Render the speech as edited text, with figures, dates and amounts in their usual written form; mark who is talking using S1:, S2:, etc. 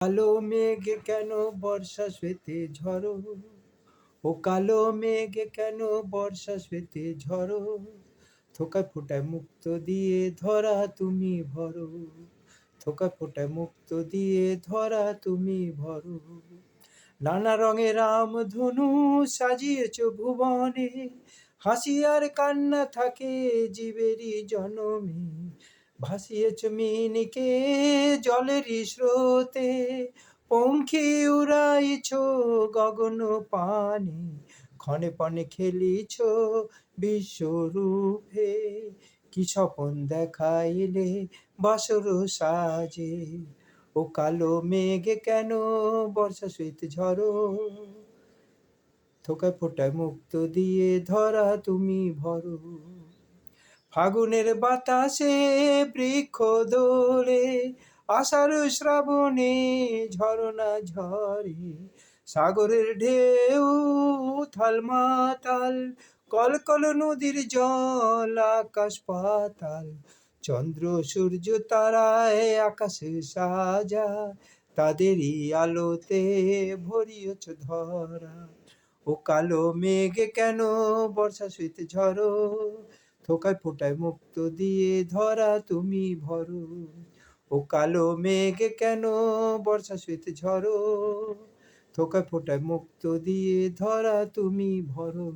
S1: কালো মেঘ কেন বর্ষা শ্বেতে ঝড়ো, ও কালো মেঘ কেন বর্ষা শ্বেতে ঝড়ো, থোকা ফোঁটায় মুক্ত দিয়ে ধরা তুমি ভরো, থোকা ফোঁটায় মুক্ত দিয়ে ধরা তুমি ভরো। নানা রঙের রামধনু সাজিয়েছ ভুবনে, হাসি আর কান্না থাকে জীবেরই জনমে। ভাসিয়েছ মিনিকে জলেরই স্রোতে, পঙ্খী উড়াইছ গগন পানে, ক্ষণে পণে খেলিছ বিশ্বরূপে। কি স্বপন দেখাইলে বাসর সাজে, ও কালো মেঘ কেন বর্ষা শ্বেত ঝড়ো, থোকা ফোঁটায় মুক্ত দিয়ে ধরা তুমি ভরো। ফাগুনের বাতাসে বৃক্ষ দোলে, আষাঢ় শ্রাবণে ঝরনা ঝরে, সাগরের ঢেউ উথাল মাতাল, কলকল নদীর জল আকাশ পাতাল। চন্দ্র সূর্য তারায় আকাশে সাজায়, তাদেরই আলোতে ভরিয়েছ ধরা। ও কালো মেঘ কেন বর্ষা শ্বেত ঝড়ো, থোকায় ফোঁটায় মুক্ত দিয়ে ধরা তুমি ভরো। ও কালো মেঘ কেন বর্ষা শ্বেত ঝড়ো, থোকায় ফোঁটায় মুক্ত দিয়ে ধরা তুমি ভরো।